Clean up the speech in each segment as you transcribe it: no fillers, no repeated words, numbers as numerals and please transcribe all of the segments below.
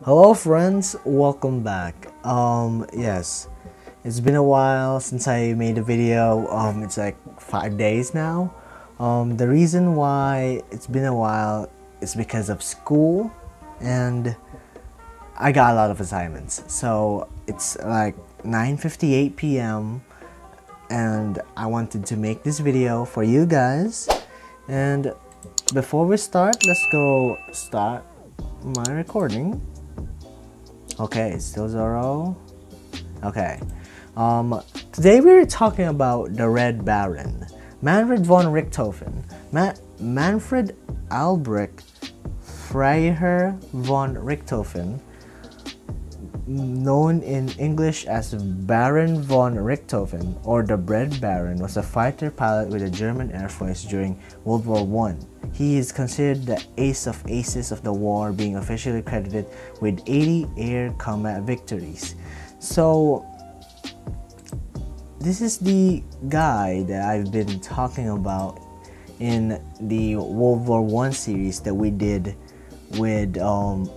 Hello friends, welcome back. Yes, it's been a while since I made a video. It's like 5 days now. The reason why it's been a while is because of school, and I got a lot of assignments. So it's like 9:58 p.m. and I wanted to make this video for you guys. And before we start, let's go start my recording. Okay, it's still 0. Okay. Today we're talking about the Red Baron, Manfred von Richthofen, Manfred Albrecht, Freiherr von Richthofen, known in English as Baron von Richthofen or the Red Baron, was a fighter pilot with the German Air Force during World War I. He is considered the ace of aces of the war, being officially credited with 80 air combat victories. So this is the guy that I've been talking about in the World War I series that we did with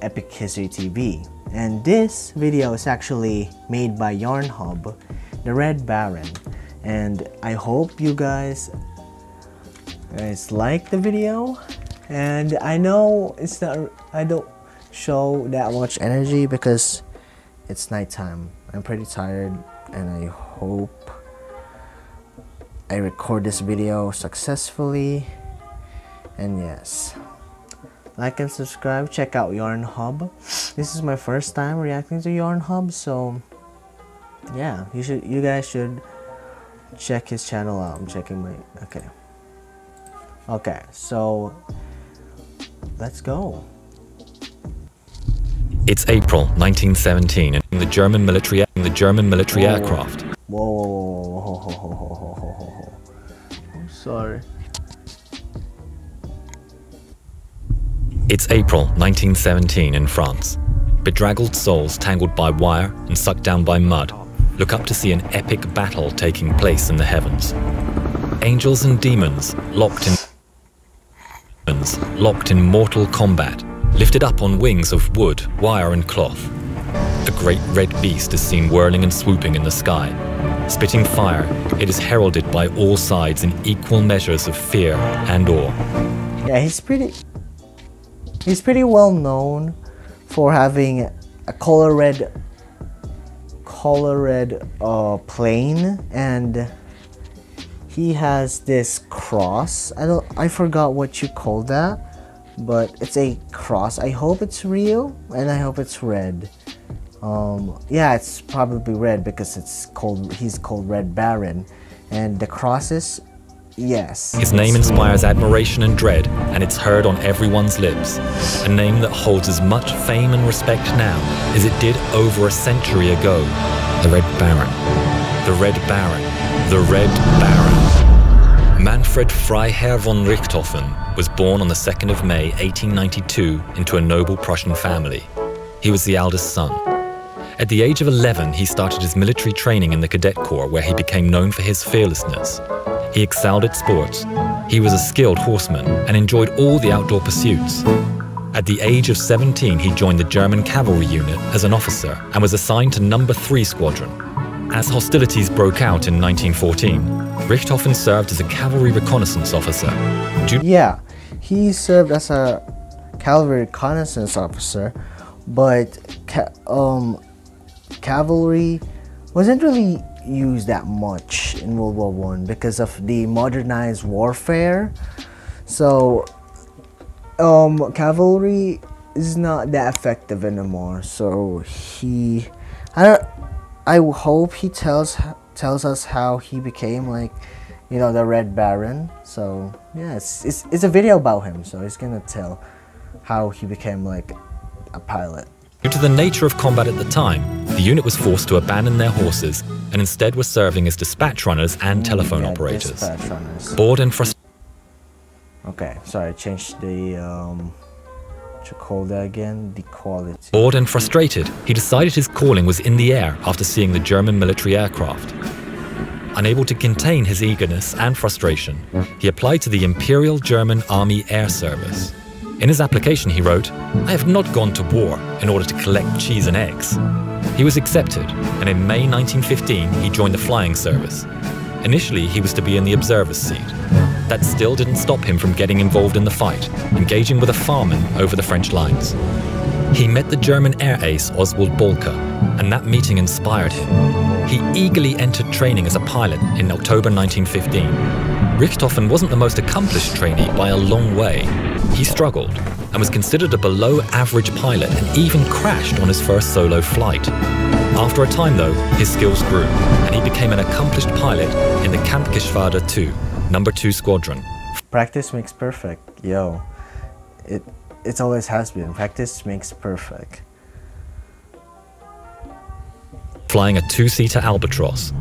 Epic History TV. And this video is actually made by YarnHub, the Red Baron. And I hope you guys like the video. And I know I don't show that much energy because it's nighttime. I'm pretty tired, and I hope I record this video successfully. And yes, like and subscribe. Check out YarnHub. This is my first time reacting to YarnHub, so yeah, you guys should check his channel out. I'm checking my okay, so let's go. It's April 1917 and the German military aircraft. Whoa. I'm sorry. It's April 1917 in France. Bedraggled souls tangled by wire and sucked down by mud look up to see an epic battle taking place in the heavens. Angels and demons locked in mortal combat, lifted up on wings of wood, wire and cloth. A great red beast is seen whirling and swooping in the sky. Spitting fire, it is heralded by all sides in equal measures of fear and awe. Yeah, he's pretty well known for having a color red plane, and he has this cross. I forgot what you call that, but it's a cross. I hope it's real, and I hope it's red. Yeah, it's probably red because he's called Red Baron, and the crosses, yes. His name inspires admiration and dread, and it's heard on everyone's lips. A name that holds as much fame and respect now as it did over a century ago. The Red Baron. The Red Baron. The Red Baron. Manfred Freiherr von Richthofen was born on the 2nd of May 1892 into a noble Prussian family. He was the eldest son. At the age of 11, he started his military training in the Cadet Corps, where he became known for his fearlessness. He excelled at sports. He was a skilled horseman and enjoyed all the outdoor pursuits. At the age of 17, he joined the German cavalry unit as an officer and was assigned to No. 3 Squadron. As hostilities broke out in 1914, Richthofen served as a cavalry reconnaissance officer. Yeah, he served as a cavalry reconnaissance officer, but cavalry wasn't really used that much in World War I because of the modernized warfare. So cavalry is not that effective anymore. So I hope he tells us how he became, like, you know, the Red Baron. So yeah, it's a video about him, so he's gonna tell how he became like a pilot. Due to the nature of combat at the time, the unit was forced to abandon their horses and instead were serving as dispatch runners and telephone operators. Dispatch runners. Bored and frustrated. Okay, sorry, I changed the what you call that again? The quality. Bored and frustrated, he decided his calling was in the air after seeing the German military aircraft. Unable to contain his eagerness and frustration, he applied to the Imperial German Army Air Service. In his application he wrote, "I have not gone to war in order to collect cheese and eggs." He was accepted, and in May 1915 he joined the flying service. Initially he was to be in the observer's seat. That still didn't stop him from getting involved in the fight, engaging with a fireman over the French lines. He met the German air ace Oswald Bolker, and that meeting inspired him. He eagerly entered training as a pilot in October 1915. Richthofen wasn't the most accomplished trainee by a long way. He struggled and was considered a below-average pilot and even crashed on his first solo flight. After a time though, his skills grew and he became an accomplished pilot in the Kampfgeschwader 2, No. 2 Squadron. Practice makes perfect, yo. It always has been. Practice makes perfect. Flying a two-seater Albatross.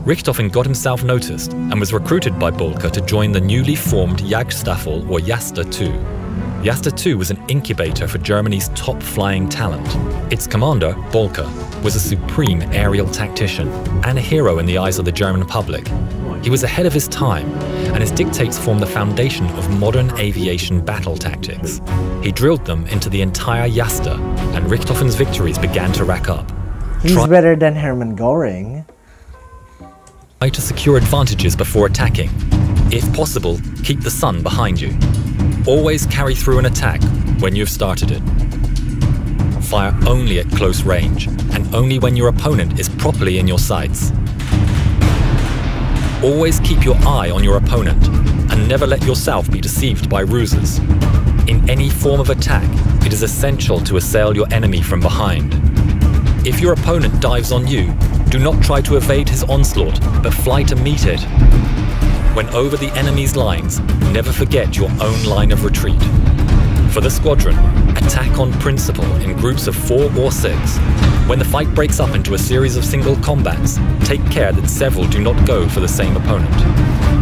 Richthofen got himself noticed and was recruited by Bolker to join the newly formed Jagdstaffel or Jasta 2. Jasta 2 was an incubator for Germany's top flying talent. Its commander, Bolker, was a supreme aerial tactician and a hero in the eyes of the German public. He was ahead of his time, and his dictates formed the foundation of modern aviation battle tactics. He drilled them into the entire Jasta, and Richthofen's victories began to rack up. He's better than Hermann Göring. Try to secure advantages before attacking. If possible, keep the sun behind you. Always carry through an attack when you've started it. Fire only at close range, and only when your opponent is properly in your sights. Always keep your eye on your opponent, and never let yourself be deceived by ruses. In any form of attack, it is essential to assail your enemy from behind. If your opponent dives on you, do not try to evade his onslaught, but fly to meet it. When over the enemy's lines, never forget your own line of retreat. For the squadron, attack on principle in groups of 4 or 6. When the fight breaks up into a series of single combats, take care that several do not go for the same opponent.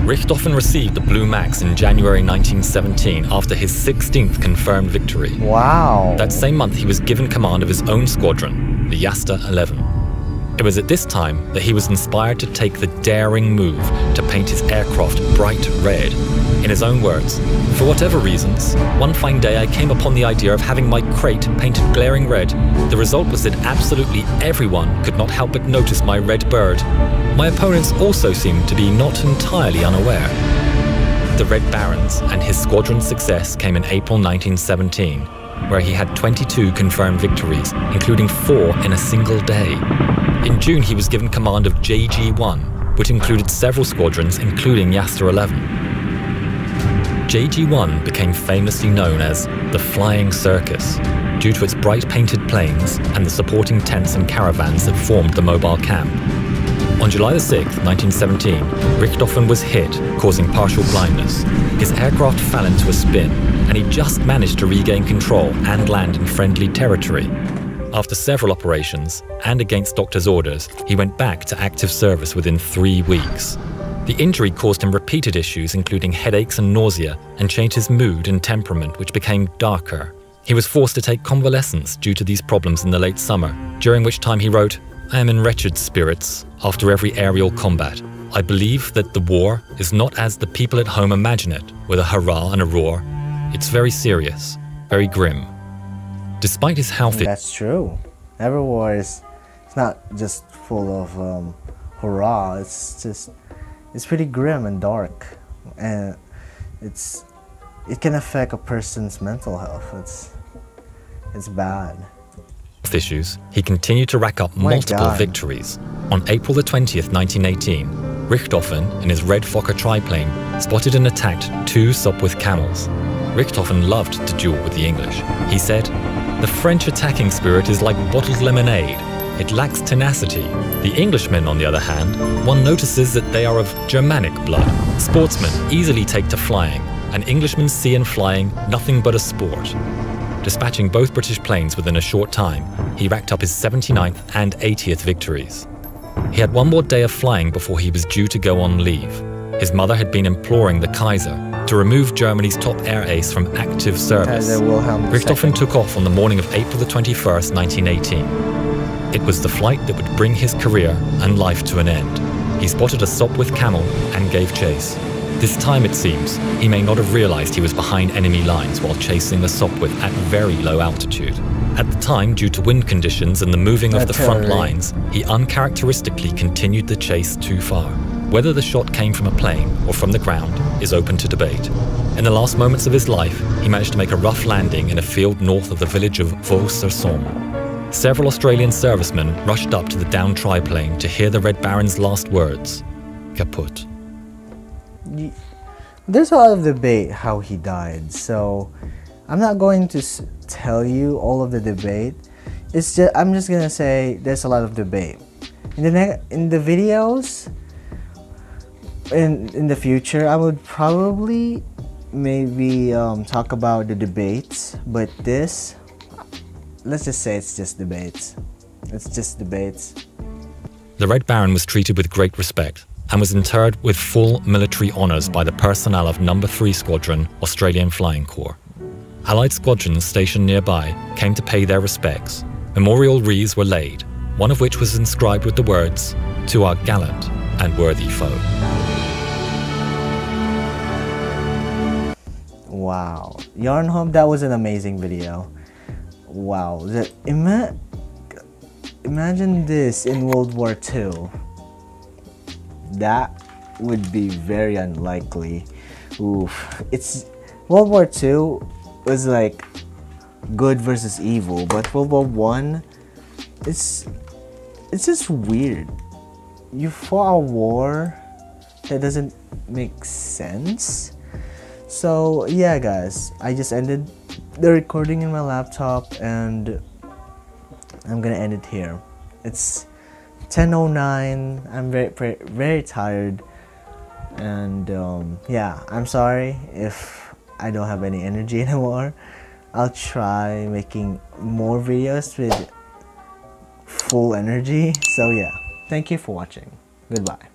Richthofen received the Blue Max in January 1917 after his 16th confirmed victory. Wow. That same month he was given command of his own squadron, the Jasta 11. It was at this time that he was inspired to take the daring move to paint his aircraft bright red. In his own words, "For whatever reasons, one fine day I came upon the idea of having my crate painted glaring red. The result was that absolutely everyone could not help but notice my red bird. My opponents also seemed to be not entirely unaware." The Red Barons and his squadron's success came in April 1917, where he had 22 confirmed victories, including 4 in a single day. In June, he was given command of JG-1, which included several squadrons, including Jasta 11. JG-1 became famously known as the Flying Circus, due to its bright painted planes and the supporting tents and caravans that formed the mobile camp. On July 6, 1917, Richthofen was hit, causing partial blindness. His aircraft fell into a spin, and he just managed to regain control and land in friendly territory. After several operations, and against doctor's orders, he went back to active service within 3 weeks. The injury caused him repeated issues, including headaches and nausea, and changed his mood and temperament, which became darker. He was forced to take convalescence due to these problems in the late summer, during which time he wrote, "I am in wretched spirits after every aerial combat. I believe that the war is not as the people at home imagine it, with a hurrah and a roar. It's very serious, very grim." Despite his health... That's true. Every war is not just full of hurrah, it's pretty grim and dark. And it can affect a person's mental health. It's bad. Issues, he continued to rack up multiple victories. On April the 20th, 1918, Richthofen, in his red Fokker triplane, spotted and attacked 2 Sopwith camels. Richthofen loved to duel with the English. He said, "The French attacking spirit is like bottled lemonade. It lacks tenacity. The Englishmen, on the other hand, one notices that they are of Germanic blood. Sportsmen easily take to flying, and Englishmen see in flying nothing but a sport." Dispatching both British planes within a short time, he racked up his 79th and 80th victories. He had 1 more day of flying before he was due to go on leave. His mother had been imploring the Kaiser to remove Germany's top air ace from active service. Richthofen took off on the morning of April the 21st, 1918. It was the flight that would bring his career and life to an end. He spotted a Sopwith camel and gave chase. This time, it seems, he may not have realized he was behind enemy lines while chasing the Sopwith at very low altitude. At the time, due to wind conditions and the moving of the front lines, he uncharacteristically continued the chase too far. Whether the shot came from a plane or from the ground is open to debate. In the last moments of his life, he managed to make a rough landing in a field north of the village of Vaux-sur-Somme. Several Australian servicemen rushed up to the downed triplane to hear the Red Baron's last words: kaput. There's a lot of debate how he died, so I'm not going to tell you all of the debate. I'm just gonna say there's a lot of debate. In the videos in the future, I would probably maybe talk about the debates, but this, let's just say it's just debates. It's just debates. The Red Baron was treated with great respect and was interred with full military honours by the personnel of No. 3 Squadron, Australian Flying Corps. Allied squadrons stationed nearby came to pay their respects. Memorial wreaths were laid, one of which was inscribed with the words, "To our gallant and worthy foe." Wow, YarnHub, that was an amazing video. Wow, imagine this in World War II. That would be very unlikely. Oof. World War II was like good versus evil, but World War I, it's just weird. You fought a war that doesn't make sense. So yeah guys, I just ended the recording in my laptop and I'm gonna end it here. It's 10:09. I'm very tired, and yeah, I'm sorry if I don't have any energy anymore. I'll try making more videos with full energy. So yeah, thank you for watching. Goodbye.